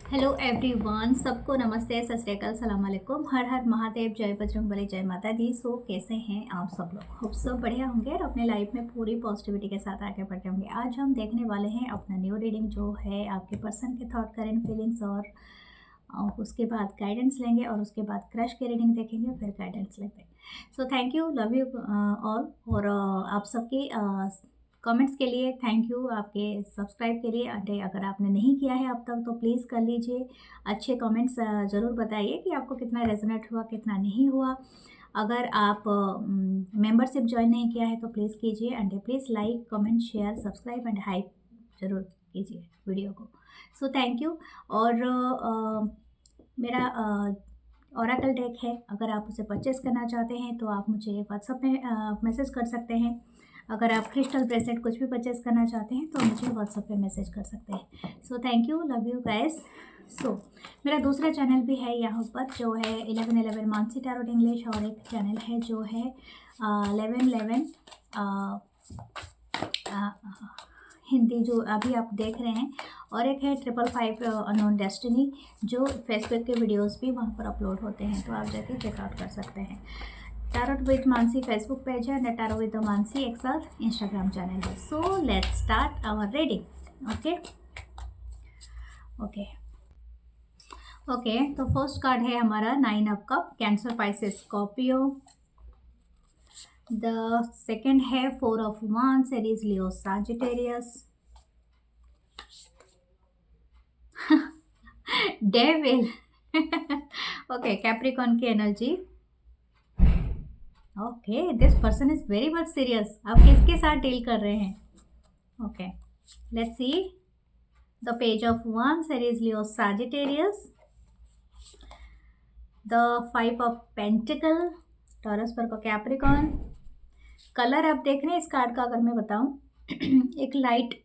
Hello everyone, सबको नमस्ते, सत श्री अकाल, सलाम अलैकुम, हर हर महादेव, जय बजरंगबली, जय माता दी। सो कैसे हैं आप सब लोग? खूब सब बढ़िया होंगे और अपने लाइफ में पूरी पॉजिटिविटी के साथ आगे बढ़ते होंगे। आज हम देखने वाले हैं अपना न्यू रीडिंग, जो है आपके पर्सन के थॉट, करेंट फीलिंग्स और उसके बाद गाइडेंस लेंगे और उसके बाद क्रश की रीडिंग देखेंगे, फिर गाइडेंस लेते हैं। So thank you, love you all. और आप सबकी कमेंट्स के लिए थैंक यू, आपके सब्सक्राइब के लिए। अगर आपने नहीं किया है अब तक तो प्लीज़ कर लीजिए। अच्छे कमेंट्स ज़रूर बताइए कि आपको कितना रेजोनेट हुआ, कितना नहीं हुआ। अगर आप मेंबरशिप ज्वाइन नहीं किया है तो प्लीज़ कीजिए। And please like, comment, share, subscribe and hype ज़रूर कीजिए वीडियो को। सो थैंक यू। और मेरा ओरेकल डेक है, अगर आप उसे परचेस करना चाहते हैं तो आप मुझे व्हाट्सएप में मैसेज कर सकते हैं। अगर आप क्रिस्टल ब्रेसलेट कुछ भी परचेस करना चाहते हैं तो मुझे व्हाट्सएप पे मैसेज कर सकते हैं। So thank you, love you guys. So मेरा दूसरा चैनल भी है यहाँ पर, जो है 1111 मानसी टैरोट इंग्लिश, और एक चैनल है जो है 1111 हिंदी, जो अभी आप देख रहे हैं। और एक है 555 अननोन डेस्टिनी, जो फेसबुक के वीडियोस भी वहाँ पर अपलोड होते हैं, तो आप जाके चेकआउट कर सकते हैं। Tarot with Mansi Facebook page है, टैरोट विद मानसी एक साथ इंस्टाग्राम चैनल है। So let's start our reading. Okay okay okay. तो फर्स्ट कार्ड है हमारा 9 of cup, cancer, Pisces, Scorpio. The second है 4 of wands, Aries, Leo, Sagittarius. Devil. Okay, Capricorn की energy. Okay, this person is very much serious. आप किसके साथ deal कर रहे हैं? Okay, let's see the page of one, series Leo, Sagittarius, the 5 of pentacle, taurus पर को Capricorn. Colour आप देख रहे हैं इस कार्ड का, अगर मैं बताऊं एक लाइट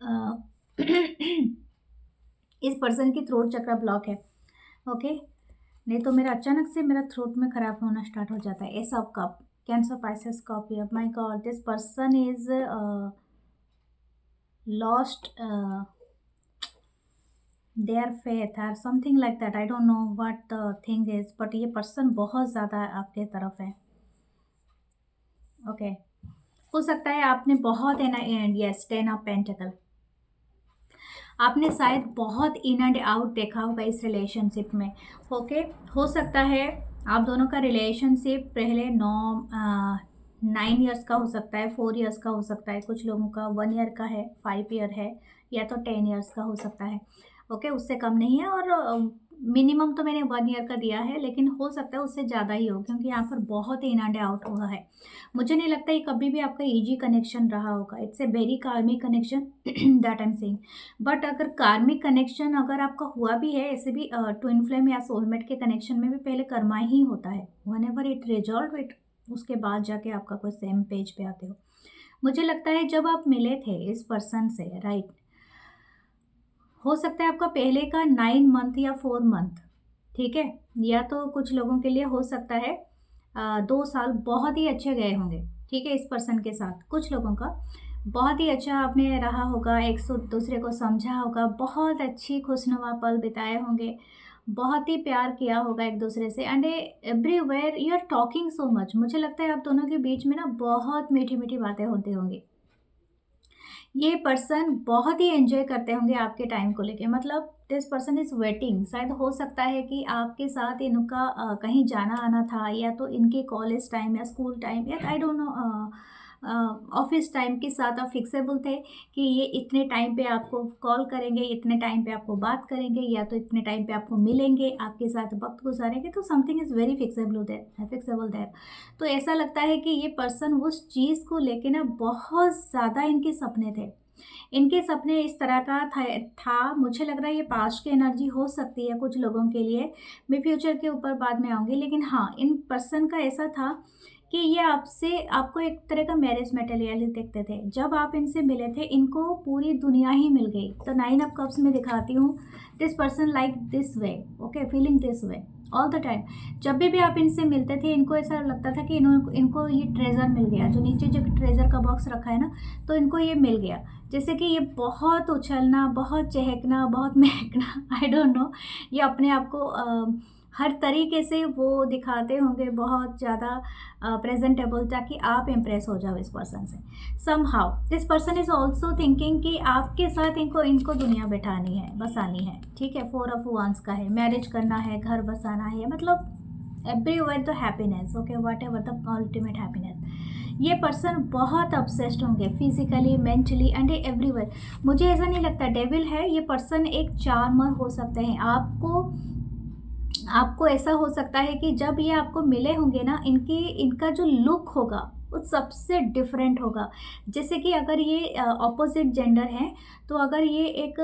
इस पर्सन की थ्रोट चक्र ब्लॉक है। ओके, नहीं तो मेरा अचानक से मेरा थ्रोट में खराब होना स्टार्ट हो जाता है। S of cup, cancer, Pisces, Scorpio. My God, this person is lost their faith or something like that. I don't know what the thing is, but ये पर्सन बहुत ज़्यादा आपके तरफ है। ओके, हो सकता है आपने बहुत यस, 10 ऑफ पेंटिकल, आपने शायद बहुत इन एंड आउट देखा होगा इस रिलेशनशिप में। ओके, हो सकता है आप दोनों का रिलेशनशिप पहले 9 ईयर्स का हो सकता है, 4 ईयर्स का हो सकता है, कुछ लोगों का 1 ईयर का है, 5 ईयर है, या तो 10 ईयर्स का हो सकता है। ओके, उससे कम नहीं है। और मिनिमम तो मैंने 1 ईयर का दिया है, लेकिन हो सकता है उससे ज़्यादा ही हो, क्योंकि यहाँ पर बहुत ही इन एंड आउट हुआ है। मुझे नहीं लगता ये कभी भी आपका ईजी कनेक्शन रहा होगा। It's a very karmic connection that I am saying. But अगर कार्मिक कनेक्शन अगर आपका हुआ भी है, ऐसे भी ट्विन फ्लेम या सोलमेट के कनेक्शन में भी पहले कर्मा ही होता है। One ever it resolve it, उसके बाद जाके आपका कोई सेम पेज पे आते हो। मुझे लगता है जब आप मिले थे इस पर्सन से, राइट, हो सकता है आपका पहले का 9 मंथ या 4 मंथ, ठीक है, या तो कुछ लोगों के लिए हो सकता है 2 साल बहुत ही अच्छे गए होंगे, ठीक है, इस पर्सन के साथ। कुछ लोगों का बहुत ही अच्छा आपने रहा होगा, एक दूसरे को समझा होगा, बहुत अच्छी खुशनुमा पल बिताए होंगे, बहुत ही प्यार किया होगा एक दूसरे से। And everywhere you are talking so much. मुझे लगता है आप दोनों के बीच में ना बहुत मीठी मीठी बातें होती होंगी। ये पर्सन बहुत ही एंजॉय करते होंगे आपके टाइम को लेके, मतलब दिस पर्सन इज़ वेटिंग। शायद हो सकता है कि आपके साथ इनका कहीं जाना आना था, या तो इनके कॉलेज टाइम या स्कूल टाइम या आई डोंट नो ऑफिस टाइम के साथ आप फिक्सेबल थे कि ये इतने टाइम पे आपको कॉल करेंगे, इतने टाइम पे आपको बात करेंगे, या तो इतने टाइम पे आपको मिलेंगे, आपके साथ वक्त गुजारेंगे। तो something is very fixable there. तो ऐसा लगता है कि ये पर्सन उस चीज़ को लेके ना बहुत ज़्यादा इनके सपने थे। इनके सपने इस तरह का था। मुझे लग रहा है ये पास्ट की एनर्जी हो सकती है कुछ लोगों के लिए। मैं फ्यूचर के ऊपर बाद में आऊँगी, लेकिन हाँ, इन पर्सन का ऐसा था कि ये आपसे आपको एक तरह का मैरिज मटेरियल देखते थे। जब आप इनसे मिले थे, इनको पूरी दुनिया ही मिल गई। तो 9 ऑफ कप्स में दिखाती हूँ, this person like this way, okay, feeling this way all the time. जब भी आप इनसे मिलते थे, इनको ऐसा लगता था कि इनको ये ट्रेजर मिल गया, जो नीचे जो ट्रेजर का बॉक्स रखा है ना, तो इनको ये मिल गया। जैसे कि ये बहुत उछलना, बहुत चहकना, बहुत महकना, आई डोंट नो, ये अपने आप को हर तरीके से वो दिखाते होंगे बहुत ज़्यादा प्रेजेंटेबल, ताकि आप इम्प्रेस हो जाओ इस पर्सन से। Somehow this person is also thinking कि आपके साथ इनको दुनिया बैठानी है, बसानी है, ठीक है। 4 ऑफ वांस का है, मैरिज करना है, घर बसाना है, मतलब everywhere the happiness, okay, what ever the ultimate happiness. ये पर्सन बहुत ऑब्सेस्ड होंगे फिजिकली, मेंटली एंड एवरीवेयर। मुझे ऐसा नहीं लगता डेविल है, ये पर्सन एक चार्मर हो सकते हैं। आपको ऐसा हो सकता है कि जब ये आपको मिले होंगे ना, इनका जो लुक होगा वो सबसे डिफरेंट होगा। जैसे कि अगर ये ऑपोजिट जेंडर है, तो अगर ये एक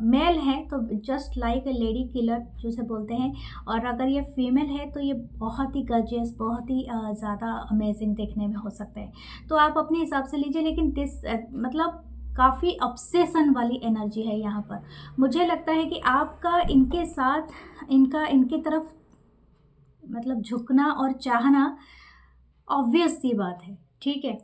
मेल है तो just like a lady killer जिसे बोलते हैं, और अगर ये फीमेल है तो ये बहुत ही गर्जियस, बहुत ही ज़्यादा अमेजिंग देखने में हो सकते हैं। तो आप अपने हिसाब से लीजिए, लेकिन दिस मतलब काफ़ी ऑब्सेशन वाली एनर्जी है यहाँ पर। मुझे लगता है कि आपका इनके साथ, इनके तरफ मतलब झुकना और चाहना ऑब्वियस सी बात है, ठीक है।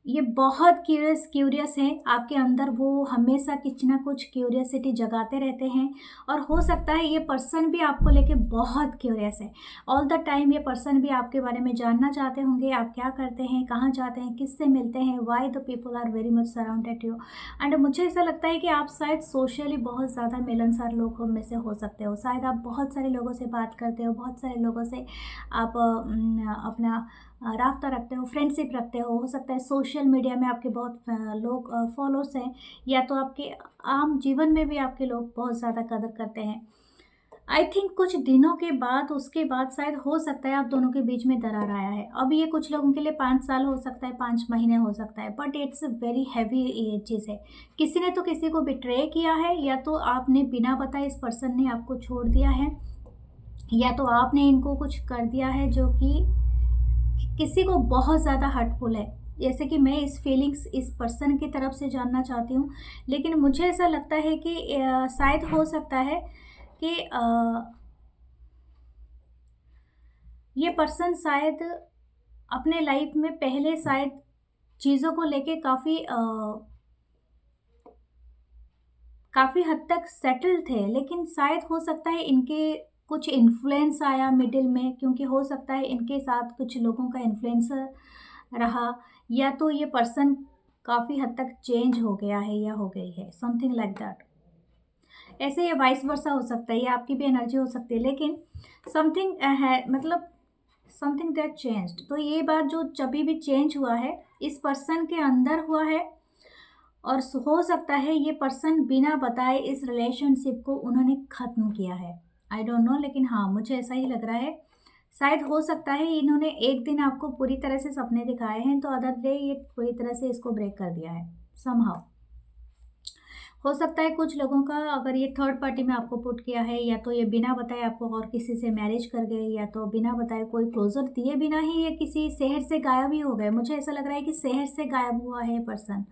ये बहुत क्यूरियस हैं आपके अंदर, वो हमेशा कुछ ना कुछ क्यूरियसिटी जगाते रहते हैं। और हो सकता है ये पर्सन भी आपको लेके बहुत क्यूरियस है ऑल द टाइम। ये पर्सन भी आपके बारे में जानना चाहते होंगे, आप क्या करते हैं, कहाँ जाते हैं, किससे मिलते हैं, why the people are very much surrounded you. And मुझे ऐसा लगता है कि आप शायद सोशली बहुत ज़्यादा मिलनसार लोगों में से हो सकते हो। शायद आप बहुत सारे लोगों से बात करते हो, बहुत सारे लोगों से आप अपना राब्ता रखते हो, फ्रेंडशिप रखते हो सकता है सोशल मीडिया में आपके बहुत लोग फॉलोअर्स हैं, या तो आपके आम जीवन में भी आपके लोग बहुत ज़्यादा कदर करते हैं। आई थिंक कुछ दिनों के बाद, उसके बाद शायद हो सकता है आप दोनों के बीच में दरार आया है। अब ये कुछ लोगों के लिए 5 साल हो सकता है, 5 महीने हो सकता है, but it's a very heavy चीज़ है। किसी ने तो किसी को बिट्रे किया है, या तो आपने बिना बताए इस पर्सन ने आपको छोड़ दिया है, या तो आपने इनको कुछ कर दिया है जो कि किसी को बहुत ज़्यादा हर्टफुल है। जैसे कि मैं इस फीलिंग्स इस पर्सन की तरफ से जानना चाहती हूँ, लेकिन मुझे ऐसा लगता है कि शायद हो सकता है कि ये पर्सन शायद अपने लाइफ में पहले शायद चीज़ों को लेके काफ़ी हद तक सेटल थे, लेकिन शायद हो सकता है इनके कुछ इन्फ्लुएंस आया मिडिल में, क्योंकि हो सकता है इनके साथ कुछ लोगों का इन्फ्लुएंस रहा, या तो ये पर्सन काफ़ी हद तक चेंज हो गया है या हो गई है, समथिंग लाइक दैट। ऐसे ये वाइस वर्सा हो सकता है, ये आपकी भी एनर्जी हो सकती है, लेकिन समथिंग है, मतलब समथिंग दैट चेंज्ड। तो ये बात जो जब भी चेंज हुआ है इस पर्सन के अंदर हुआ है, और हो सकता है ये पर्सन बिना बताए इस रिलेशनशिप को उन्होंने ख़त्म किया है। आई डोंट नो, लेकिन हाँ मुझे ऐसा ही लग रहा है। शायद हो सकता है इन्होंने एक दिन आपको पूरी तरह से सपने दिखाए हैं, तो अदर डे ये पूरी तरह से इसको ब्रेक कर दिया है समहाउ। हो सकता है कुछ लोगों का, अगर ये थर्ड पार्टी में आपको पुट किया है, या तो ये बिना बताए आपको और किसी से मैरिज कर गए, या तो बिना बताए कोई क्लोजर दिए बिना ही ये किसी शहर से गायब ही हो गए। मुझे ऐसा लग रहा है कि शहर से गायब हुआ है पर्सन,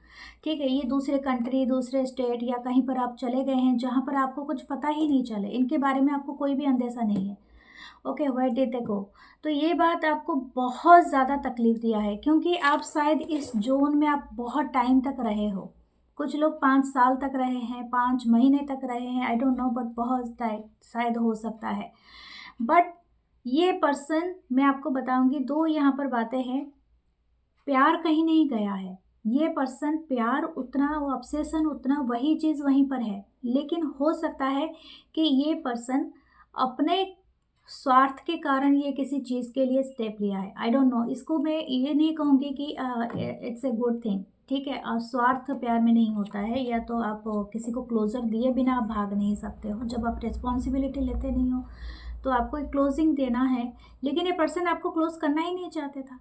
ठीक है। ये दूसरे कंट्री, दूसरे स्टेट, या कहीं पर आप चले गए हैं जहाँ पर आपको कुछ पता ही नहीं चले, इनके बारे में आपको कोई भी अंदेशा नहीं है। ओके, वेयर डिड दे गो। तो ये बात आपको बहुत ज़्यादा तकलीफ दिया है, क्योंकि आप शायद इस जोन में आप बहुत टाइम तक रहे हो। कुछ लोग 5 साल तक रहे हैं, 5 महीने तक रहे हैं, आई डोंट नो, बट बहुत टाइम शायद हो सकता है। बट ये पर्सन, मैं आपको बताऊंगी, 2 यहाँ पर बातें हैं। प्यार कहीं नहीं गया है, ये पर्सन प्यार उतना, वो ऑब्सेशन उतना, वही चीज़ वहीं पर है, लेकिन हो सकता है कि ये पर्सन अपने स्वार्थ के कारण ये किसी चीज़ के लिए स्टेप लिया है। आई डोंट नो, इसको मैं ये नहीं कहूँगी कि इट्स ए गुड थिंग, ठीक है। स्वार्थ प्यार में नहीं होता है, या तो आप किसी को क्लोजर दिए बिना आप भाग नहीं सकते हो। जब आप रिस्पॉन्सिबिलिटी लेते नहीं हो तो आपको एक क्लोजिंग देना है, लेकिन ये पर्सन आपको क्लोज करना ही नहीं चाहते था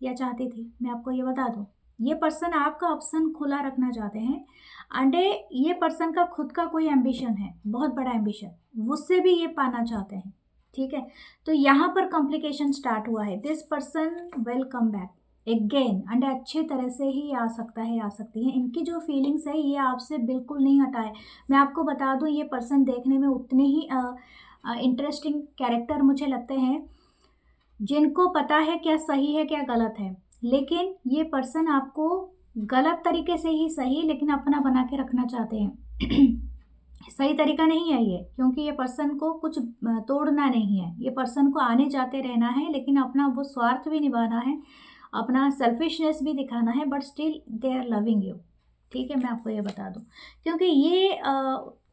या चाहती थी, मैं आपको ये बता दूं। ये पर्सन आपका ऑप्शन खुला रखना चाहते हैं, एंड ये पर्सन का खुद का कोई एम्बिशन है, बहुत बड़ा एम्बिशन, उससे भी ये पाना चाहते हैं, ठीक है। तो यहाँ पर कॉम्प्लिकेशन स्टार्ट हुआ है। This person will come back again and अच्छे तरह से ही आ सकता है, आ सकती है। इनकी जो फीलिंग्स है ये आपसे बिल्कुल नहीं हटाए। मैं आपको बता दूं, ये पर्सन देखने में उतने ही इंटरेस्टिंग कैरेक्टर मुझे लगते हैं, जिनको पता है क्या सही है क्या गलत है। लेकिन ये पर्सन आपको गलत तरीके से ही सही, लेकिन अपना बना के रखना चाहते हैं। सही तरीका नहीं है ये, क्योंकि ये पर्सन को कुछ तोड़ना नहीं है। ये पर्सन को आने जाते रहना है, लेकिन अपना वो स्वार्थ भी निभाना है, अपना सेल्फिशनेस भी दिखाना है, but still they are loving you. ठीक है, मैं आपको ये बता दूं, क्योंकि ये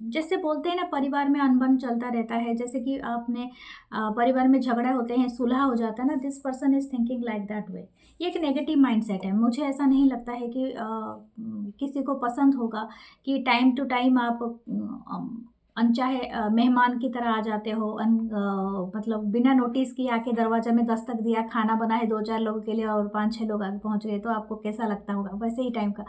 जैसे बोलते हैं ना, परिवार में अनबन चलता रहता है। जैसे कि आपने परिवार में झगड़ा होते हैं, सुलह हो जाता है ना, this person is thinking like that way. ये एक नेगेटिव माइंडसेट है। मुझे ऐसा नहीं लगता है कि किसी को पसंद होगा कि टाइम टू टाइम आप अनचाहे मेहमान की तरह आ जाते हो, मतलब बिना नोटिस किए आके दरवाजा में दस्तक दिया, खाना बनाए 2-4 लोगों के लिए और 5-6 लोग आगे पहुंच गए, तो आपको कैसा लगता होगा, वैसे ही टाइम का।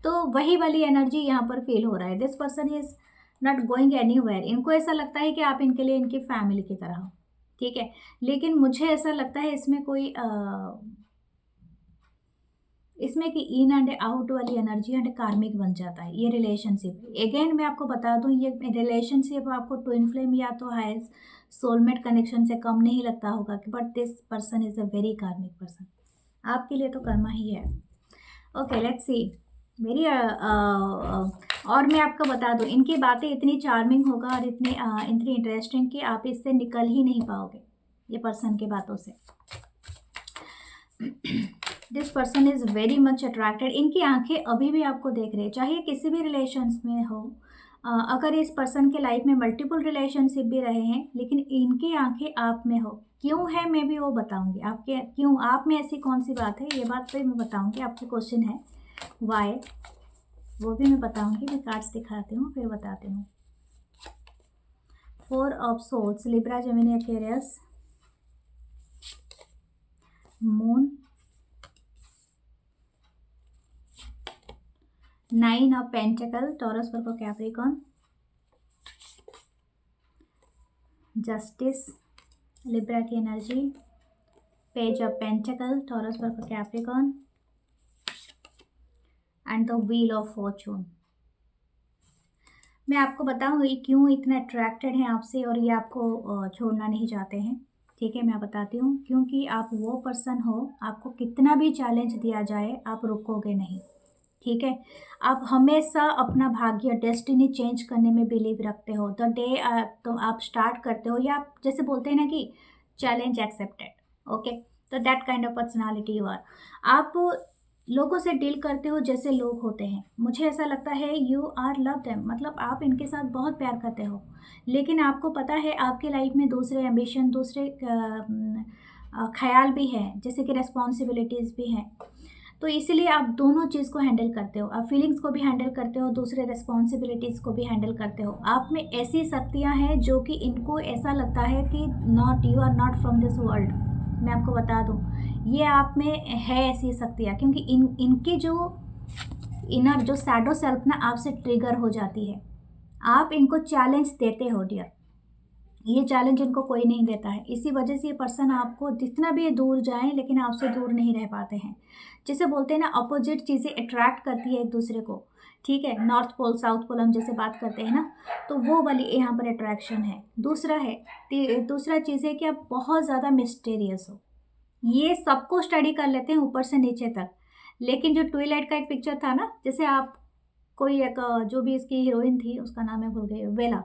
तो वही वाली एनर्जी यहाँ पर फील हो रहा है। This person is not going anywhere. इनको ऐसा लगता है कि आप इनके लिए इनकी फैमिली की तरह हो, ठीक है। लेकिन मुझे ऐसा लगता है इसमें कोई इसमें कि इन एंड आउट वाली एनर्जी एंड कार्मिक बन जाता है ये रिलेशनशिप। अगेन मैं आपको बता दूं, ये रिलेशनशिप आपको ट्विन फ्लेम या तो हायर सोलमेट कनेक्शन से कम नहीं लगता होगा, but this person is a very कार्मिक पर्सन। आपके लिए तो कर्मा ही है। ओके, लेट्स सी मेरी और मैं आपको बता दूं, इनकी बातें इतनी चार्मिंग होगा और इतनी इंटरेस्टिंग कि आप इससे निकल ही नहीं पाओगे ये पर्सन की बातों से। This person is very much attracted. इनकी आंखें अभी भी आपको देख रही है, चाहे किसी भी रिलेशंस में हो। अगर इस पर्सन के लाइफ में मल्टीपल रिलेशनशिप भी रहे हैं, लेकिन इनकी आंखें आप में हो। क्यों है मैं भी वो बताऊंगी। आपके क्यों आप में ऐसी कौन सी बात है, ये बात तो मैं बताऊंगी। आपके क्वेश्चन है वाई, वो भी मैं बताऊंगी। मैं कार्ड्स दिखाती हूँ फिर बताती हूँ। 4 of swords, Libra, Gemini, Aquarius, moon, 9 of pentacle, Taurus, Virgo, Capricorn, justice, Libra की energy, page of pentacle, Taurus, Virgo, Capricorn and the wheel of fortune. मैं आपको बताऊंगी क्यों इतना अट्रैक्टेड हैं आपसे और ये आपको छोड़ना नहीं चाहते हैं। ठीक है, मैं बताती हूँ। क्योंकि आप वो पर्सन हो, आपको कितना भी चैलेंज दिया जाए आप रुकोगे नहीं। ठीक है, आप हमेशा अपना भाग्य, डेस्टिनी चेंज करने में बिलीव रखते हो। द डे तो आप स्टार्ट करते हो, या आप जैसे बोलते हैं ना कि चैलेंज एक्सेप्टेड, ओके, तो that kind of personality you are. आप लोगों से डील करते हो जैसे लोग होते हैं। मुझे ऐसा लगता है यू आर लव देम, मतलब आप इनके साथ बहुत प्यार करते हो, लेकिन आपको पता है आपके लाइफ में दूसरे एम्बिशन, दूसरे ख्याल भी हैं, जैसे कि रेस्पॉन्सिबिलिटीज़ भी हैं। तो इसीलिए आप दोनों चीज़ को हैंडल करते हो। आप फीलिंग्स को भी हैंडल करते हो, दूसरे रेस्पॉन्सिबिलिटीज़ को भी हैंडल करते हो। आप में ऐसी शक्तियाँ हैं जो कि इनको ऐसा लगता है कि not, you are not from this world. मैं आपको बता दूं, ये आप में है ऐसी शक्तियाँ, क्योंकि इनके जो इनर जो शैडो सेल्फ ना आपसे ट्रिगर हो जाती है। आप इनको चैलेंज देते हो डियर, ये चैलेंज इनको कोई नहीं देता है। इसी वजह से ये पर्सन आपको जितना भी दूर जाएं, लेकिन आपसे दूर नहीं रह पाते हैं। जैसे बोलते हैं ना, अपोजिट चीज़ें अट्रैक्ट करती है एक दूसरे को। ठीक है, नॉर्थ पोल साउथ पोल हम जैसे बात करते हैं ना, तो वो वाली यहाँ पर अट्रैक्शन है। दूसरा चीज़ है कि आप बहुत ज़्यादा मिस्टीरियस हो। ये सबको स्टडी कर लेते हैं ऊपर से नीचे तक, लेकिन जो ट्विलाइट का एक पिक्चर था ना, जैसे आप कोई एक जो भी इसकी हीरोइन थी, उसका नाम है भूल गई, वेला,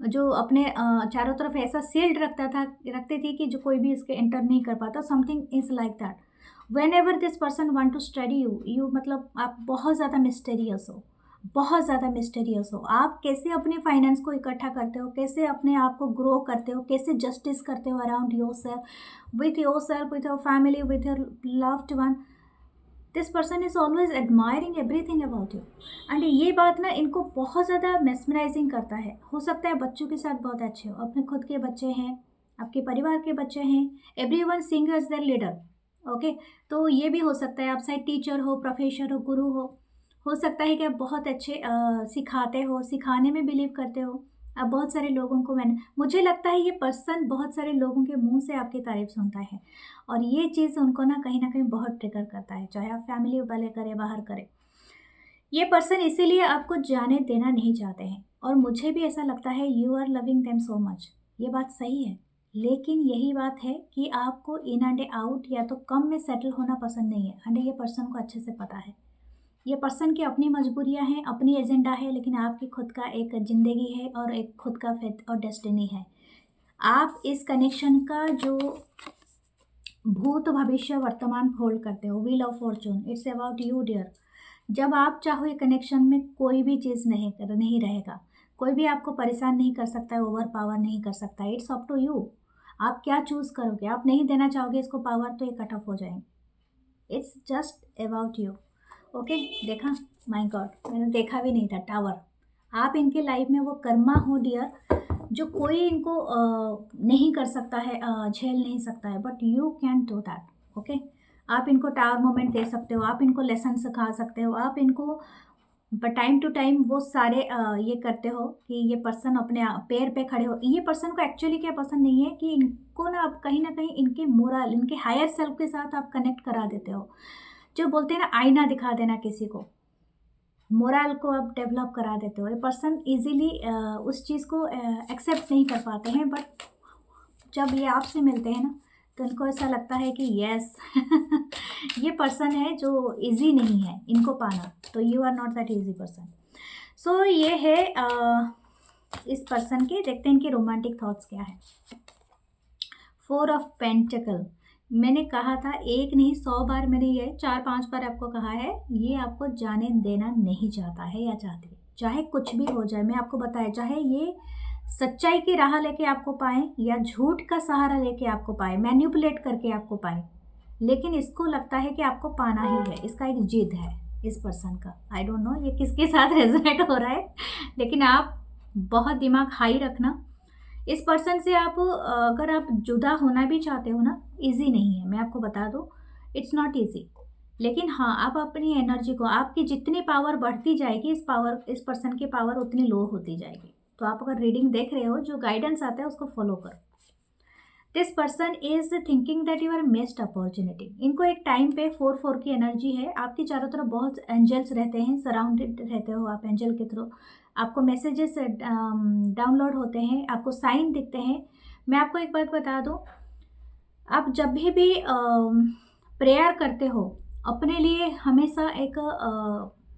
जो अपने चारों तरफ ऐसा सील्ड रखती थी कि जो कोई भी इसके एंटर नहीं कर पाता। Something is like that. Whenever this person want to study you मतलब आप बहुत ज़्यादा मिस्टीरियस हो, बहुत ज़्यादा मिस्टीरियस हो। आप कैसे अपने फाइनेंस को इकट्ठा करते हो, कैसे अपने आप को ग्रो करते हो, कैसे जस्टिस करते हो around your self, with your family, with your loved one. This person is always admiring everything about you. And ये बात ना इनको बहुत ज़्यादा मेस्मराइजिंग करता है। हो सकता है बच्चों के साथ बहुत अच्छे हो, अपने खुद के बच्चे हैं, आपके परिवार के बच्चे हैं, everyone seeing as their leader, okay. तो ये भी हो सकता है आप शायद टीचर हो, प्रोफेसर हो, गुरु हो सकता है कि आप बहुत अच्छे सिखाते हो, सिखाने में बिलीव करते हो, अब बहुत सारे लोगों को मुझे लगता है ये पर्सन बहुत सारे लोगों के मुंह से आपकी तारीफ सुनता है, और ये चीज़ उनको ना कहीं बहुत ट्रिगर करता है, चाहे आप फैमिली वाले करें बाहर करें। ये पर्सन इसीलिए आपको जाने देना नहीं चाहते हैं, और मुझे भी ऐसा लगता है you are loving them so much, ये बात सही है। लेकिन यही बात है कि आपको इन एंड आउट या तो कम में सेटल होना पसंद नहीं है, एंड ये पर्सन को अच्छे से पता है। ये पर्सन की अपनी मजबूरियां हैं, अपनी एजेंडा है, लेकिन आपकी खुद का एक ज़िंदगी है और एक खुद का फेथ और डेस्टिनी है। आप इस कनेक्शन का जो भूत भविष्य वर्तमान होल्ड करते हो, wheel of fortune, it's about you dear. जब आप चाहो ये कनेक्शन में कोई भी चीज़ नहीं रहेगा, कोई भी आपको परेशान नहीं कर सकता है, ओवर पावर नहीं कर सकता है। इट्स अप टू यू, आप क्या चूज़ करोगे। आप नहीं देना चाहोगे इसको पावर, तो ये कट ऑफ हो जाएंगे। It's just about you. Okay, देखा, माय गॉड, मैंने देखा भी नहीं था टावर। आप इनके लाइफ में वो कर्मा हो डियर, जो कोई इनको नहीं कर सकता है, झेल नहीं सकता है, but you can do that. Okay, आप इनको टावर मोमेंट दे सकते हो, आप इनको लेसन सिखा सकते हो, आप इनको टाइम टू टाइम वो सारे ये करते हो कि ये पर्सन अपने पैर पे खड़े हो। ये पर्सन को एक्चुअली क्या पसंद नहीं है कि इनको ना आप कहीं ना कहीं इनके मोरल, इनके हायर सेल्फ के साथ आप कनेक्ट करा देते हो। जो बोलते हैं ना, आईना दिखा देना किसी को, मोरल को आप डेवलप करा देते हो। ये पर्सन इजीली उस चीज़ को एक्सेप्ट नहीं कर पाते हैं, बट जब ये आपसे मिलते हैं ना, तो इनको ऐसा लगता है कि यस ये पर्सन है जो इजी नहीं है इनको पाना, तो you are not that easy person. So ये है इस पर्सन के। देखते हैं इनके रोमांटिक थॉट्स क्या है। 4 ऑफ पेंटिकल, मैंने कहा था एक नहीं 100 बार, मैंने ये 4-5 बार आपको कहा है, ये आपको जाने देना नहीं चाहता है या चाहती है। चाहे कुछ भी हो जाए, मैं आपको बताया, चाहे ये सच्चाई की राह लेके आपको पाए या झूठ का सहारा लेके आपको पाए, मैन्युपुलेट करके आपको पाए, लेकिन इसको लगता है कि आपको पाना ही है। इसका एक जिद है इस पर्सन का। आई डोंट नो ये किसके साथ रेजोनेट हो रहा है, लेकिन आप बहुत दिमाग हाई रखना। इस पर्सन से आप अगर आप जुदा होना भी चाहते हो ना, इजी नहीं है, मैं आपको बता दूं, इट्स नॉट इजी। लेकिन हाँ, आप अपनी एनर्जी को, आपकी जितनी पावर बढ़ती जाएगी, इस पर्सन की पावर उतनी लो होती जाएगी। तो आप अगर रीडिंग देख रहे हो, जो गाइडेंस आता है उसको फॉलो करो। This person is thinking that you are missed opportunity. इनको एक टाइम पे 4-4 की एनर्जी है, आपके चारों तरफ बहुत एंजल्स रहते हैं, सराउंडेड रहते हो आप एंजल के थ्रू, आपको मैसेजेस डाउनलोड होते हैं, आपको साइन दिखते हैं। मैं आपको एक बात बता दूं, आप जब भी प्रेयर करते हो, अपने लिए हमेशा एक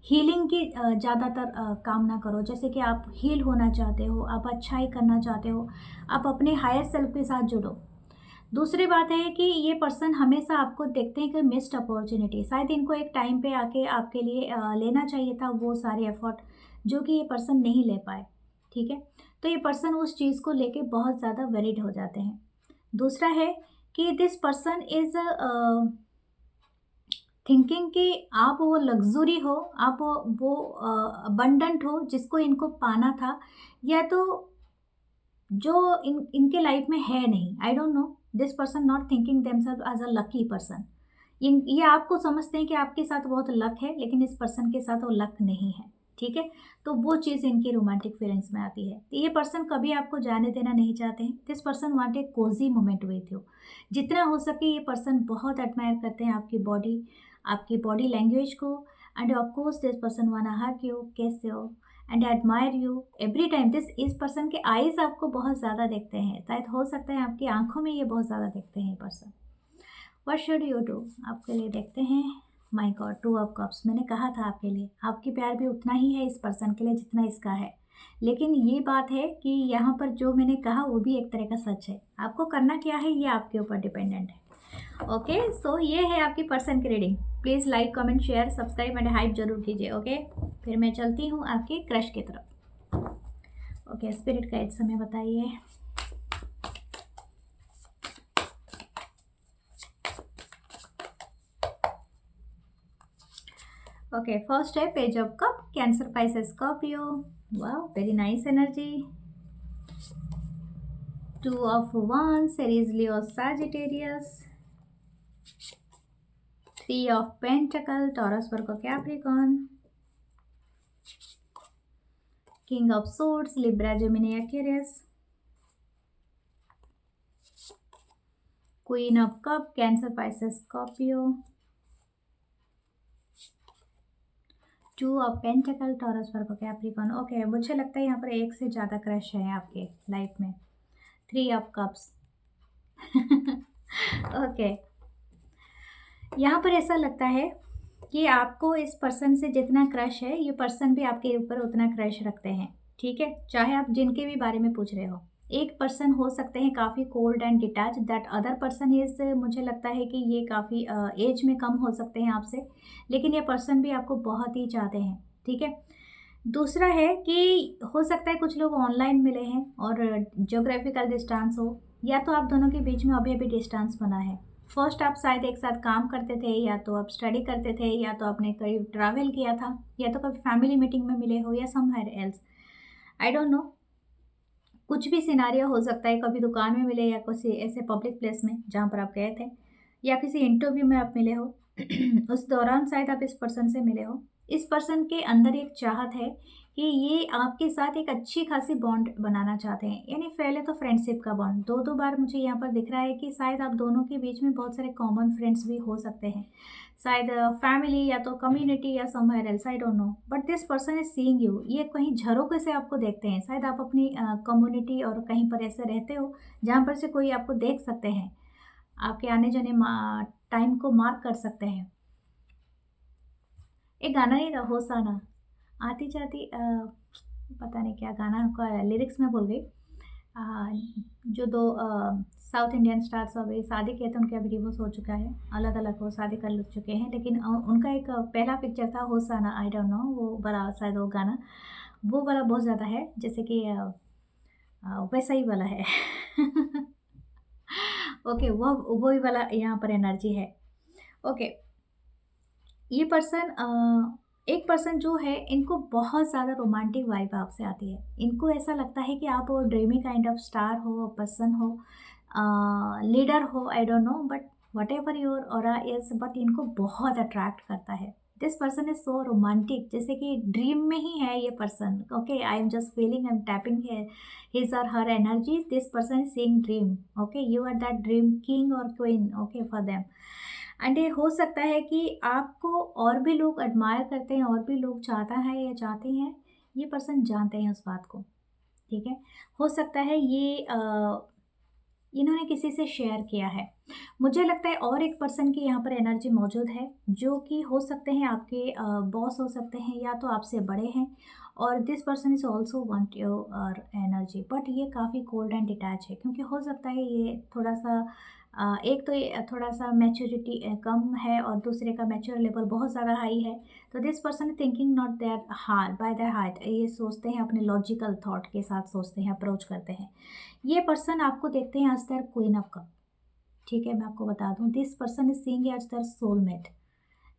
हीलिंग की ज़्यादातर कामना करो। जैसे कि आप हील होना चाहते हो, आप अच्छाई करना चाहते हो, आप अपने हायर सेल्फ के साथ जुड़ो। दूसरी बात है कि ये पर्सन हमेशा आपको देखते हैं कि मिस्ड अपॉर्चुनिटी, शायद इनको एक टाइम पे आके आपके लिए लेना चाहिए था वो सारे एफर्ट, जो कि ये पर्सन नहीं ले पाए। ठीक है, तो ये पर्सन उस चीज़ को लेके बहुत ज़्यादा वरीड हो जाते हैं। दूसरा है कि दिस पर्सन इज़ थिंकिंग कि आप वो लग्जरी हो, आप वो अबंडेंट हो जिसको इनको पाना था, या तो जो इनके लाइफ में है नहीं। I don't know, this person not thinking themselves as a lucky person. ये आपको समझते हैं कि आपके साथ बहुत लक है, लेकिन इस पर्सन के साथ वो लक नहीं है। ठीक है, तो वो चीज़ इनकी रोमांटिक फीलिंग्स में आती है। तो ये पर्सन कभी आपको जाने देना नहीं चाहते हैं। This person want a cozy moment with you. जितना हो सके ये पर्सन बहुत एडमायर करते हैं आपकी बॉडी लैंग्वेज को, end of course this person वाना हग यू, किस you and admire you every time. इस पर्सन के आईज आपको बहुत ज़्यादा देखते हैं, शायद हो सकता है आपकी आंखों में ये बहुत ज़्यादा देखते हैं ये person. What should you do, आपके लिए देखते हैं। माय गॉड, 2 ऑफ कप्स, मैंने कहा था आपके लिए, आपकी प्यार भी उतना ही है इस पर्सन के लिए जितना इसका है। लेकिन ये बात है कि यहाँ पर जो मैंने कहा वो भी एक तरह का सच है। आपको करना क्या है ये आपके ऊपर डिपेंडेंट है। ओके, सो ये है आपकी पर्सन की reading. Please like, comment, share, subscribe and hype जरूर कीजिए। ओके, फिर मैं चलती हूँ आपके क्रश की तरफ। ओके, स्पिरिट का एक समय बताइए। ओके, फर्स्ट है page of cup, cancer, Pisces, Scorpio. Wow, very nice energy. 2 of wands, Aries, Leo, Sagittarius। 3 of pentacle, Taurus, Virgo, Capricorn. King of swords, Libra, Gemini, Aquarius, queen of cup, cancer, Pisces, Scorpio, two of pentacle, Taurus, Virgo, Capricorn. Okay, मुझे लगता है यहाँ पर एक से ज़्यादा crush है आपके लाइफ में। Three of cups. ओके, यहाँ पर ऐसा लगता है कि आपको इस पर्सन से जितना क्रश है, ये पर्सन भी आपके ऊपर उतना क्रश रखते हैं। ठीक है, चाहे आप जिनके भी बारे में पूछ रहे हो। एक पर्सन हो सकते हैं काफ़ी cold and detach, that other person is, मुझे लगता है कि ये काफ़ी एज में कम हो सकते हैं आपसे, लेकिन ये पर्सन भी आपको बहुत ही चाहते हैं। ठीक है, दूसरा है कि हो सकता है कुछ लोग ऑनलाइन मिले हैं और ज्योग्राफिकल डिस्टेंस हो, या तो आप दोनों के बीच में अभी अभी डिस्टेंस बना है। फर्स्ट आप शायद एक साथ काम करते थे, या तो आप स्टडी करते थे, या तो आपने करीब ट्रैवल किया था, या तो कभी फैमिली मीटिंग में मिले हो, या somewhere else, I don't no. कुछ भी सिनारियो हो सकता है, कभी दुकान में मिले या किसी ऐसे पब्लिक प्लेस में जहाँ पर आप गए थे, या किसी इंटरव्यू में आप मिले हो। उस दौरान शायद आप इस पर्सन से मिले हो। इस पर्सन के अंदर एक चाहत है कि ये आपके साथ एक अच्छी खासी बॉन्ड बनाना चाहते हैं, यानी पहले तो फ्रेंडशिप का बॉन्ड। दो दो बार मुझे यहाँ पर दिख रहा है कि शायद आप दोनों के बीच में बहुत सारे कॉमन फ्रेंड्स भी हो सकते हैं, शायद फैमिली या तो कम्युनिटी या somewhere else, I don't know, but this person is seeing you. ये कहीं झरोके से आपको देखते हैं, शायद आप अपनी कम्युनिटी और कहीं पर ऐसे रहते हो जहाँ पर से कोई आपको देख सकते हैं, आपके आने जाने टाइम को मार्क कर सकते हैं। एक गाना नहीं था होसाना, आती जाती पता नहीं क्या गाना का लिरिक्स में भूल गई। जो दो साउथ इंडियन स्टार्स अभी शादी किए थे, उनके अभी डिवोर्स हो चुका है, अलग अलग वो शादी कर चुके हैं, लेकिन उनका एक पहला पिक्चर था होसाना, आई डोंट नो, वो बड़ा शायद वो गाना, वो वाला बहुत ज़्यादा है, जैसे कि वैसा ही वाला है। ओके, वो ही वाला यहाँ पर एनर्जी है। ओके, ये पर्सन एक पर्सन जो है, इनको बहुत ज़्यादा रोमांटिक वाइब आपसे आती है। इनको ऐसा लगता है कि आप वो ड्रीमी काइंड ऑफ स्टार हो, पर्सन हो, लीडर हो, I don't know, but whatever your aura is, but इनको बहुत अट्रैक्ट करता है। This person is so romantic, जैसे कि ड्रीम में ही है ये person. Okay, I am just feeling, I am tapping his or her energy. This person is seeing dream. Okay, you are that dream king or queen, okay, for them. And ये हो सकता है कि आपको और भी लोग एडमायर करते हैं, और भी लोग चाहता है या चाहते हैं, ये पर्सन जानते हैं उस बात को। ठीक है, हो सकता है ये इन्होंने किसी से शेयर किया है। मुझे लगता है और एक पर्सन की यहाँ पर एनर्जी मौजूद है, जो कि हो सकते हैं आपके बॉस हो सकते हैं, या तो आपसे बड़े हैं, और this person is also want your energy, but ये काफ़ी कोल्ड एंड डिटैच है, क्योंकि हो सकता है ये थोड़ा सा एक तो ये थोड़ा सा मैच्योरिटी कम है, और दूसरे का मैच्योर लेवल बहुत ज़्यादा हाई है। तो this person thinking not their heart by their heart, ये सोचते हैं अपने लॉजिकल थॉट के साथ, सोचते हैं, अप्रोच करते हैं। ये पर्सन आपको देखते हैं as their queen of cup. ठीक है, मैं आपको बता दूं, this person is seeing as their soulmate.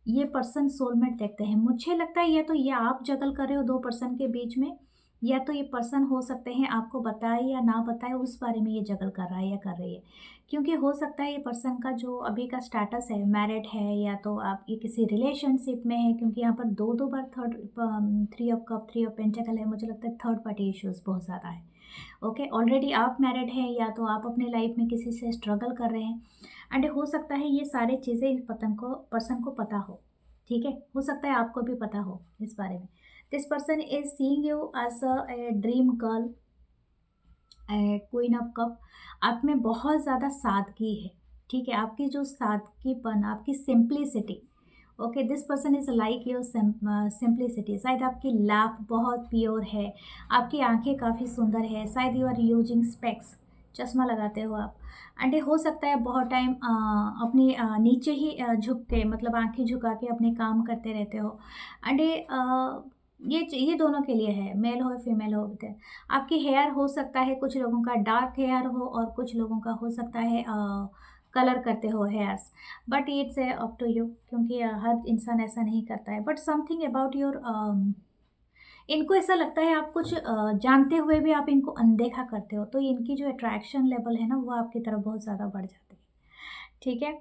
ये पर्सन सोलमेट देखते हैं। मुझे लगता है ये आप जगल कर रहे हो दो पर्सन के बीच में, या तो ये पर्सन हो सकते हैं आपको बताए या ना बताए, उस बारे में ये जगल कर रहा है या कर रही है, क्योंकि हो सकता है ये पर्सन का जो अभी का स्टेटस है, मैरिड है, या तो आप ये किसी रिलेशनशिप में है, क्योंकि यहाँ पर दो दो बार three of cup, three of pentacle है। मुझे लगता है थर्ड पार्टी इश्यूज बहुत ज़्यादा है। ओके, ऑलरेडी आप मैरिड हैं, या तो आप अपने लाइफ में किसी से स्ट्रगल कर रहे हैं, एंड हो सकता है ये सारी चीज़ें इस पर्सन को पता हो। ठीक है, हो सकता है आपको भी पता हो इस बारे में। This person is seeing you as a dream girl, queen of cup. आप में बहुत ज़्यादा सादगी है। ठीक है, आपकी जो सादगीपन, आपकी simplicity, okay, this person is like your simplicity. शायद आपकी लाफ बहुत प्योर है, आपकी आंखें काफ़ी सुंदर है, शायद यू आर यूजिंग स्पेक्स, चश्मा लगाते हो आप, एंड हो सकता है बहुत टाइम अपनी नीचे ही झुक के, मतलब आंखें झुका के अपने काम करते रहते हो, एंड ये दोनों के लिए है, मेल हो फीमेल हो। आपकी हेयर हो सकता है, कुछ लोगों का डार्क हेयर हो, और कुछ लोगों का हो सकता है कलर करते हो hairs, but it's up to you, क्योंकि हर इंसान ऐसा नहीं करता है। बट समथिंग अबाउट योर, इनको ऐसा लगता है आप कुछ जानते हुए भी आप इनको अनदेखा करते हो, तो इनकी जो अट्रैक्शन लेवल है ना, वो आपकी तरफ बहुत ज़्यादा बढ़ जाती है। ठीक है,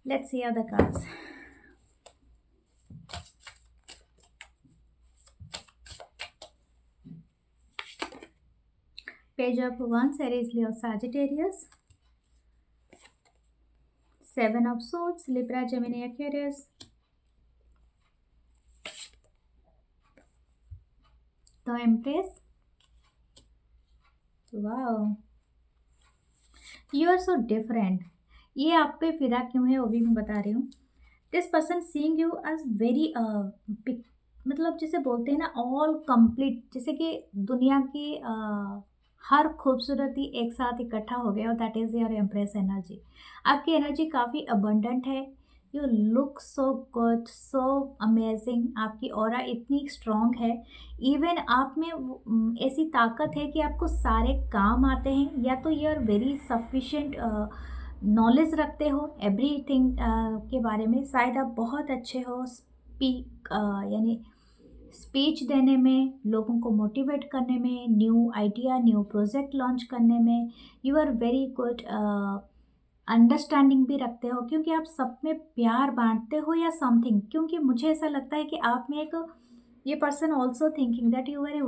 let's see other cards. Page of Wands, Aries, Leo, Sagittarius. Seven of Swords, Libra, Gemini, Aquarius. The Empress. Wow, you are so different. ये आप पे फिदा क्यों है वो भी मैं बता रही हूँ. This person seeing you as very big, मतलब जैसे बोलते हैं ना ऑल कंप्लीट, जैसे कि दुनिया की हर खूबसूरती एक साथ इकट्ठा हो गया, और that is your empress energy. आपकी एनर्जी काफ़ी अबंडेंट है. You look so good, so amazing. आपकी ऑरा इतनी स्ट्रॉन्ग है. इवन आप में ऐसी ताकत है कि आपको सारे काम आते हैं, या तो you are very sufficient knowledge रखते हो एवरीथिंग के बारे में. शायद आप बहुत अच्छे हो स्पीक यानी स्पीच देने में, लोगों को मोटिवेट करने में, new idea new project launch करने में. You are very good understanding भी रखते हो, क्योंकि आप सब में प्यार बांटते हो या समथिंग. क्योंकि मुझे ऐसा लगता है कि आप में एक, ये person also thinking that you very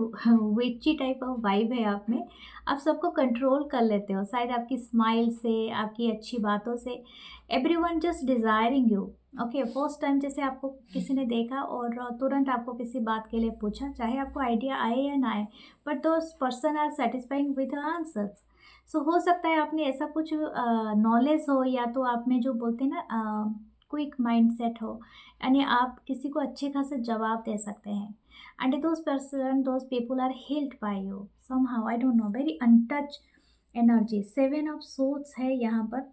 witchy type of vibe है आप में. आप सबको कंट्रोल कर लेते हो शायद आपकी स्माइल से, आपकी अच्छी बातों से. Everyone just desiring you. Okay, first time जैसे आपको किसी ने देखा और तुरंत आपको किसी बात के लिए पूछा, चाहे आपको आइडिया आए या ना आए, but those person are satisfying with answers. So हो सकता है आपने ऐसा कुछ नॉलेज हो, या तो आप में जो बोलते हैं ना क्विक माइंड सेट हो, यानी आप किसी को अच्छे खासे जवाब दे सकते हैं. And those person, those people are held by you somehow, I don't know, very untouch energy. Seven of swords है यहाँ पर.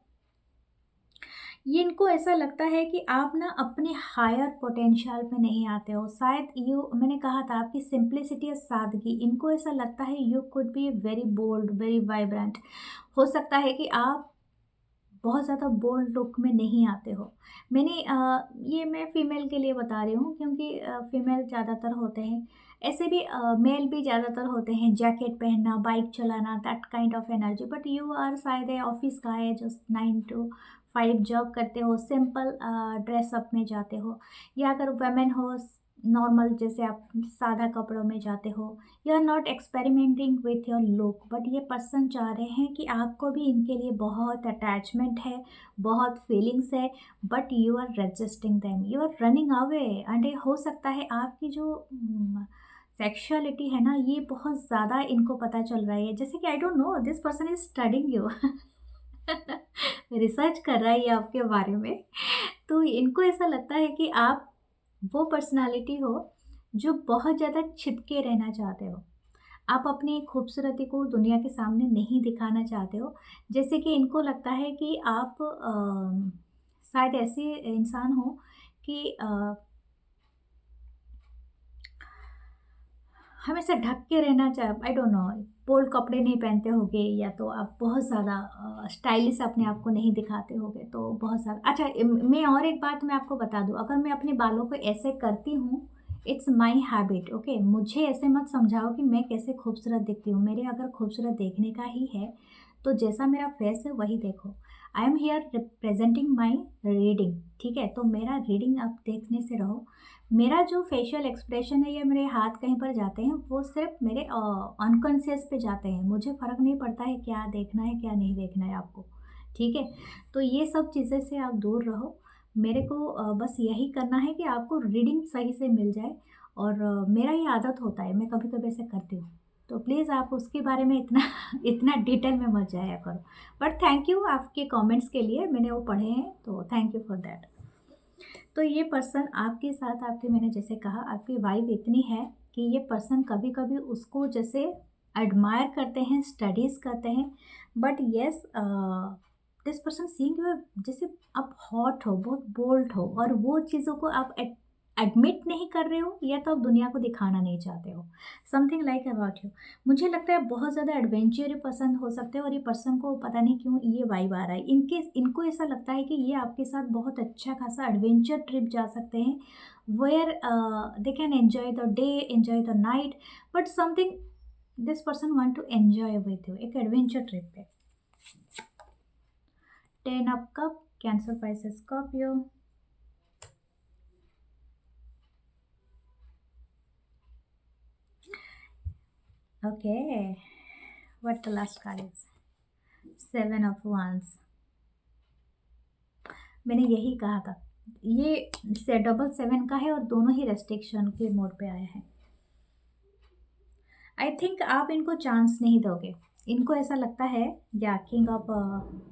ये इनको ऐसा लगता है कि आप ना अपने हायर पोटेंशियल पे नहीं आते हो. शायद यू, मैंने कहा था आपकी सिंप्लिसिटी और सादगी, इनको ऐसा लगता है you could be very bold, very vibrant. हो सकता है कि आप बहुत ज़्यादा बोल्ड लुक में नहीं आते हो. मैंने ये मैं फ़ीमेल के लिए बता रही हूँ, क्योंकि फ़ीमेल ज़्यादातर होते हैं. ऐसे भी मेल भी ज़्यादातर होते हैं, जैकेट पहनना, बाइक चलाना, that kind of energy. But you are शायद ए ऑफिस का है जो 9 to 5 जॉब करते हो, सिंपल ड्रेसअप में जाते हो, या अगर वुमेन हो नॉर्मल जैसे आप सादा कपड़ों में जाते हो. You are not experimenting with your look, but ये पर्सन चाह रहे हैं कि आपको भी इनके लिए बहुत अटैचमेंट है, बहुत फीलिंग्स है, but you are resisting them, you are running away. And हो सकता है आपकी जो सेक्सुअलिटी है ना, ये बहुत ज़्यादा इनको पता चल रहा है. जैसे कि आई don't know, this person is studying you, research कर रहा है ये आपके बारे में. तो इनको ऐसा लगता है कि आप वो पर्सनालिटी हो जो बहुत ज़्यादा छिपके रहना चाहते हो. आप अपनी खूबसूरती को दुनिया के सामने नहीं दिखाना चाहते हो. जैसे कि इनको लगता है कि आप शायद ऐसे इंसान हो कि हमेशा ढक के रहना चाह, आई डोंट नो, बोल्ड कपड़े नहीं पहनते होगे, या तो आप बहुत ज़्यादा स्टाइलिश अपने आप को नहीं दिखाते होगे. तो बहुत सारा अच्छा, मैं और एक बात मैं आपको बता दूं, अगर मैं अपने बालों को ऐसे करती हूँ, इट्स माई हैबिट. ओके, मुझे ऐसे मत समझाओ कि मैं कैसे खूबसूरत दिखती हूँ. मेरे अगर खूबसूरत देखने का ही है तो जैसा मेरा फेस है वही देखो. I am here representing my reading. ठीक है, तो मेरा रीडिंग आप देखने से रहो. मेरा जो फेशियल एक्सप्रेशन है या मेरे हाथ कहीं पर जाते हैं, वो सिर्फ मेरे अनकॉन्शियस पे जाते हैं. मुझे फ़र्क नहीं पड़ता है क्या देखना है क्या नहीं देखना है आपको. ठीक है, तो ये सब चीज़ें से आप दूर रहो. मेरे को बस यही करना है कि आपको रीडिंग सही से मिल जाए. और मेरा ये आदत होता है, मैं कभी कभी ऐसे करती हूँ. तो प्लीज़ आप उसके बारे में इतना इतना डिटेल में मत जाया करो. बट थैंक यू आपके कमेंट्स के लिए, मैंने वो पढ़े हैं, तो थैंक यू फॉर दैट. तो ये पर्सन आपके साथ, आपके, मैंने जैसे कहा, आपकी वाइब इतनी है कि ये पर्सन कभी कभी उसको जैसे एडमायर करते हैं, स्टडीज़ करते हैं. But yes, this person seeing you जैसे आप हॉट हो, बहुत बोल्ड हो, और वो चीज़ों को आप एडमिट नहीं कर रहे हो, या तो आप दुनिया को दिखाना नहीं चाहते हो. Something like about you. मुझे लगता है बहुत ज़्यादा एडवेंचर पसंद हो सकते हैं, और ये पर्सन को पता नहीं क्यों ये वाइब आ रहा है. इनके इनको ऐसा लगता है कि ये आपके साथ बहुत अच्छा खासा एडवेंचर ट्रिप जा सकते हैं, where they can enjoy the day, enjoy the night, but something this person want to enjoy with you, एक एडवेंचर ट्रिप पे. 10 of cup, cancer, Pisces, Scorpio. Okay, what the last card is? 7 of wands. मैंने यही कहा था, ये से double 7 का है और दोनों ही रेस्ट्रिक्शन के मोड पे आया है। आई थिंक आप इनको चांस नहीं दोगे। इनको ऐसा लगता है, या किंग ऑफ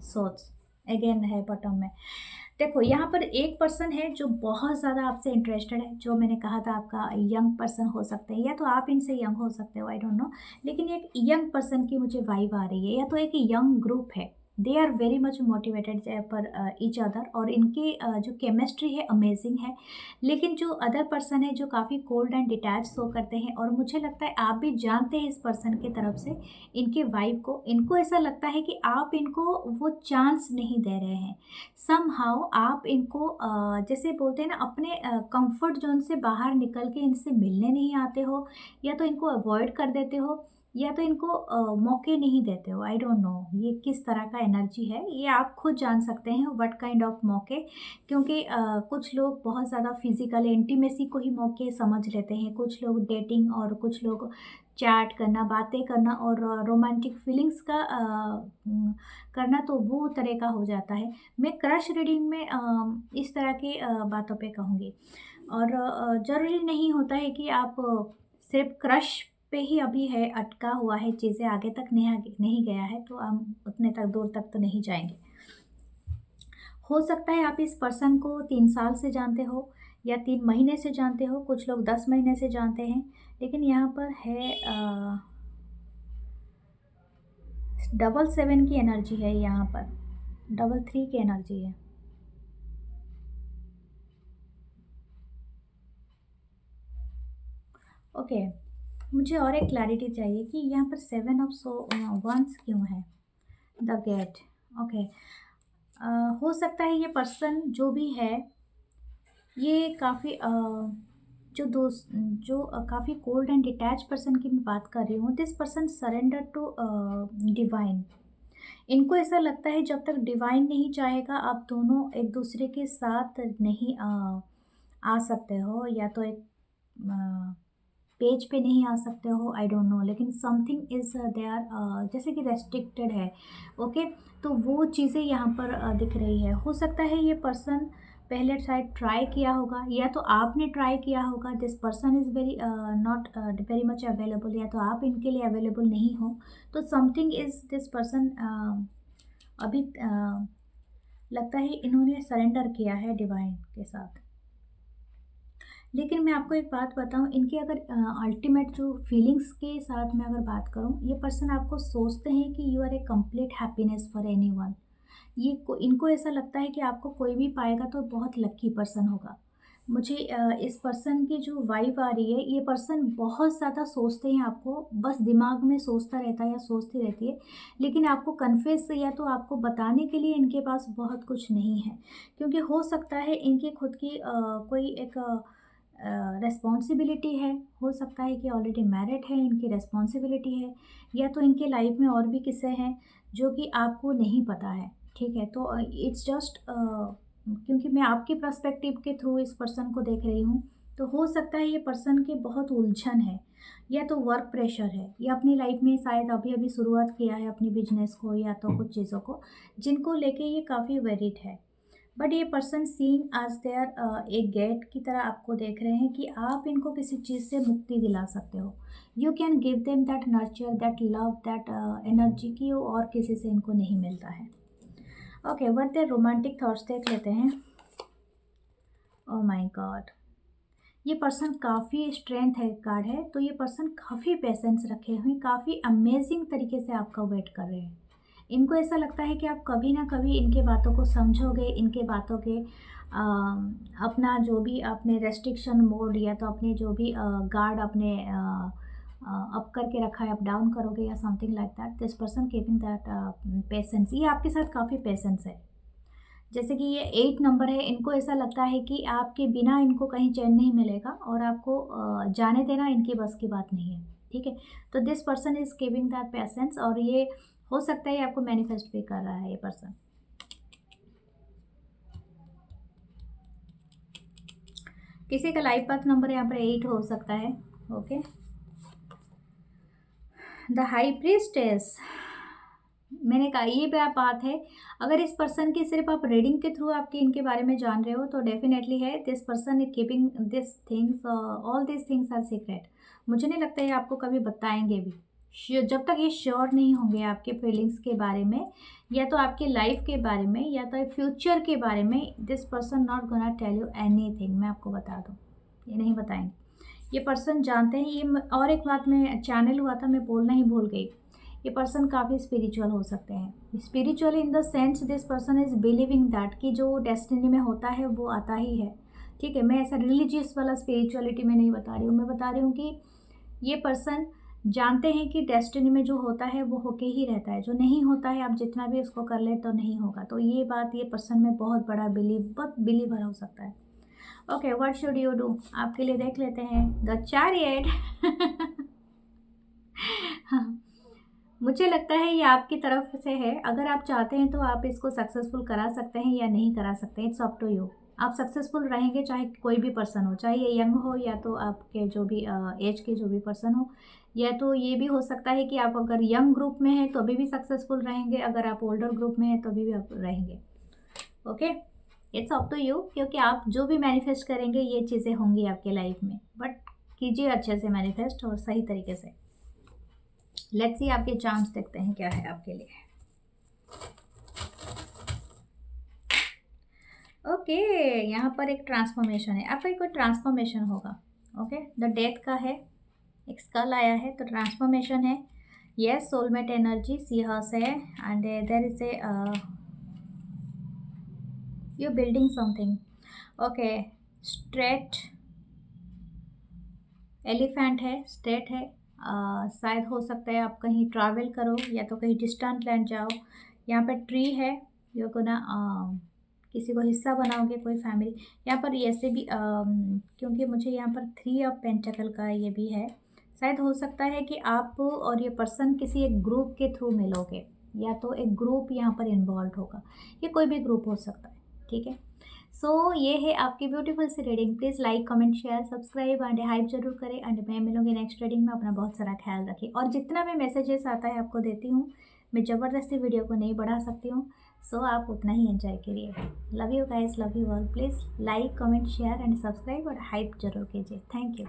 सोर्ड्स अगेन है बॉटम में। देखो यहाँ पर एक पर्सन है जो बहुत ज़्यादा आपसे इंटरेस्टेड है, जो मैंने कहा था आपका यंग पर्सन हो सकते हैं, या तो आप इनसे यंग हो सकते हो, आई डोंट नो। लेकिन एक यंग पर्सन की मुझे वाइब आ रही है, या तो एक यंग ग्रुप है। They are very much motivated पर ईच अदर, और इनकी जो केमिस्ट्री है अमेजिंग है। लेकिन जो अदर पर्सन है जो काफ़ी कोल्ड एंड डिटैच शो करते हैं, और मुझे लगता है आप भी जानते हैं इस पर्सन की तरफ से इनके वाइब को। इनको ऐसा लगता है कि आप इनको वो चांस नहीं दे रहे हैं। समहाउ आप इनको जैसे बोलते हैं ना, अपने कंफर्ट जोन से बाहर निकल के इनसे मिलने नहीं आते हो, या तो इनको अवॉइड कर देते हो, या तो इनको मौके नहीं देते हो। आई डोंट नो ये किस तरह का एनर्जी है, ये आप खुद जान सकते हैं व्हाट काइंड ऑफ मौके। क्योंकि कुछ लोग बहुत ज़्यादा फिजिकल इंटीमेसी को ही मौके समझ लेते हैं, कुछ लोग डेटिंग, और कुछ लोग चैट करना, बातें करना, और रोमांटिक फीलिंग्स का करना, तो वो तरह का हो जाता है। मैं क्रश रीडिंग में इस तरह की बातों पे कहूँगी। और ज़रूरी नहीं होता है कि आप सिर्फ क्रश पे ही अभी है अटका हुआ है, चीज़ें आगे तक नहीं गया है, तो हम उतने तक दूर तक तो नहीं जाएंगे। हो सकता है आप इस पर्सन को 3 साल से जानते हो, या 3 महीने से जानते हो, कुछ लोग 10 महीने से जानते हैं। लेकिन यहाँ पर है डबल 7 की एनर्जी है, यहाँ पर डबल 3 की एनर्जी है। ओके, मुझे और एक क्लैरिटी चाहिए कि यहाँ पर 7 ऑफ वांड्स क्यों है, द गेट। ओके, हो सकता है ये पर्सन जो भी है, ये काफ़ी जो काफ़ी कोल्ड एंड डिटैच पर्सन की मैं बात कर रही हूँ। This person surrender to divine. इनको ऐसा लगता है जब तक डिवाइन नहीं चाहेगा, आप दोनों एक दूसरे के साथ नहीं आ सकते हो, या तो एक पेज पे नहीं आ सकते हो, आई डोंट नो। लेकिन समथिंग इज़ देयर, जैसे कि रेस्ट्रिक्टेड है। ओके, तो वो चीज़ें यहाँ पर दिख रही है। हो सकता है ये पर्सन पहले शायद ट्राई किया होगा, या तो आपने ट्राई किया होगा। This person is very not very much available, या तो आप इनके लिए अवेलेबल नहीं हो। तो समथिंग इज़ दिस पर्सन अभी लगता है इन्होंने सरेंडर किया है डिवाइन के साथ। लेकिन मैं आपको एक बात बताऊं, इनके अगर अल्टीमेट जो फीलिंग्स के साथ मैं अगर बात करूं, ये पर्सन आपको सोचते हैं कि you are a complete happiness for anyone. इनको ऐसा लगता है कि आपको कोई भी पाएगा तो बहुत लकी पर्सन होगा। मुझे इस पर्सन की जो वाइब आ रही है, ये पर्सन बहुत ज़्यादा सोचते हैं आपको, बस दिमाग में सोचता रहता है या सोचती रहती है। लेकिन आपको कन्फेस या तो आपको बताने के लिए इनके पास बहुत कुछ नहीं है। क्योंकि हो सकता है इनकी खुद की कोई एक रिस्पॉन्सिबिलिटी है। हो सकता है कि ऑलरेडी मैरिड है, इनकी रिस्पॉन्सिबिलिटी है, या तो इनके लाइफ में और भी किस्से हैं जो कि आपको नहीं पता है। ठीक है, तो इट्स जस्ट क्योंकि मैं आपके पर्सपेक्टिव के थ्रू इस पर्सन को देख रही हूँ, तो हो सकता है ये पर्सन के बहुत उलझन है, या तो वर्क प्रेशर है, या अपनी लाइफ में शायद अभी अभी शुरुआत किया है अपनी बिजनेस को, या तो कुछ चीज़ों को जिनको लेके ये काफ़ी वेरिड है। बट ये पर्सन सीइंग एज देयर एक गेट की तरह आपको देख रहे हैं कि आप इनको किसी चीज़ से मुक्ति दिला सकते हो। You can give them that nurture, that love, that energy की और किसी से इनको नहीं मिलता है। Okay, what their romantic thoughts देख लेते हैं। ओह माय गॉड, ये पर्सन काफ़ी स्ट्रेंथ है कार्ड है, तो ये पर्सन काफ़ी पेशेंस रखे हुए, काफ़ी अमेजिंग तरीके से आपका वेट कर रहे हैं। इनको ऐसा लगता है कि आप कभी ना कभी इनके बातों को समझोगे, इनके बातों के अपना जो भी आपने रेस्ट्रिक्शन मोड, या तो अपने जो भी गार्ड अपने अप करके रखा है, अप डाउन करोगे, या something like that. This person keeping that patience, ये आपके साथ काफ़ी पेशेंस है। जैसे कि ये 8 नंबर है, इनको ऐसा लगता है कि आपके बिना इनको कहीं चैन नहीं मिलेगा, और आपको जाने देना इनकी बस की बात नहीं है। ठीक है, तो this person is giving that patience, और ये हो सकता है आपको मैनिफेस्ट भी कर रहा है ये पर्सन। किसी का लाइफ पाथ नंबर यहाँ पर 8 हो सकता है। ओके, द हाई प्रीस्टेस, मैंने कहा ये भी आप बात है। अगर इस पर्सन की सिर्फ आप रीडिंग के थ्रू आपके इनके बारे में जान रहे हो तो डेफिनेटली है this person is keeping this things, all this things are secret. मुझे नहीं लगता है आपको कभी बताएंगे भी, जब तक ये श्योर नहीं होंगे आपके फीलिंग्स के बारे में, या तो आपकी लाइफ के बारे में, या तो फ्यूचर के बारे में। This person not gonna tell you anything, मैं आपको बता दूँ, ये नहीं बताएंगे। ये पर्सन जानते हैं ये और एक बात मैं चैनल हुआ था, मैं बोलना ही भूल गई। ये पर्सन काफ़ी स्पिरिचुअल हो सकते हैं। Spiritual in the sense this person is believing that कि जो डेस्टिनी में होता है वो आता ही है। ठीक है, मैं ऐसा रिलीजियस वाला स्पिरिचुअलिटी में नहीं बता रही हूँ, मैं बता रही हूँ कि ये पर्सन जानते हैं कि डेस्टिनी में जो होता है वो होके ही रहता है, जो नहीं होता है आप जितना भी उसको कर ले तो नहीं होगा। तो ये बात ये पर्सन में बहुत बड़ा बिलीवर हो सकता है। Okay, what should you do, आपके लिए देख लेते हैं द चैरियट। मुझे लगता है ये आपकी तरफ से है। अगर आप चाहते हैं तो आप इसको सक्सेसफुल करा सकते हैं या नहीं करा सकते, इट्स अप टू यू। आप सक्सेसफुल रहेंगे चाहे कोई भी पर्सन हो, चाहे ये यंग हो या तो आपके जो भी एज के जो भी पर्सन हो, या तो ये भी हो सकता है कि आप अगर यंग ग्रुप में हैं तो अभी भी सक्सेसफुल रहेंगे, अगर आप ओल्डर ग्रुप में हैं तो अभी भी आप रहेंगे। Okay, it's up to you, क्योंकि आप जो भी मैनिफेस्ट करेंगे ये चीज़ें होंगी आपके लाइफ में, बट कीजिए अच्छे से मैनिफेस्ट और सही तरीके से। लेट्स सी आपके चांस देखते हैं क्या है आपके लिए। ओके, यहाँ पर एक ट्रांसफॉर्मेशन है, आपका कोई ट्रांसफॉर्मेशन होगा। ओके, द डेथ का है, एक स्कल आया है तो ट्रांसफॉर्मेशन है। Yes, soulmate energy see hers है, and there is a you building something. Okay, straight elephant है, स्ट्रेट है। शायद हो सकता है आप कहीं ट्रैवल करो या तो कहीं डिस्टेंट लैंड जाओ। यहाँ पर ट्री है, यू को ना किसी को हिस्सा बनाओगे, कोई फैमिली यहाँ पर ऐसे भी क्योंकि मुझे यहाँ पर 3 ऑफ पेंटिकल का ये भी है। शायद हो सकता है कि आप और ये पर्सन किसी एक ग्रुप के थ्रू मिलोगे, या तो एक ग्रुप यहाँ पर इन्वॉल्व होगा, ये कोई भी ग्रुप हो सकता है। ठीक है, सो ये है आपकी beautiful see reading. Please like comment share subscribe and hype जरूर करें, एंड मैं मिलूंगी नेक्स्ट रीडिंग में। अपना बहुत सारा ख्याल रखिए, और जितना भी मैसेजेस आता है आपको देती हूँ, मैं ज़बरदस्ती वीडियो को नहीं बढ़ा सकती हूँ, सो आप उतना ही एंजॉय करिए। Love you guys, love you all. Please like comment share and subscribe और हाइप जरूर कीजिए। Thank you.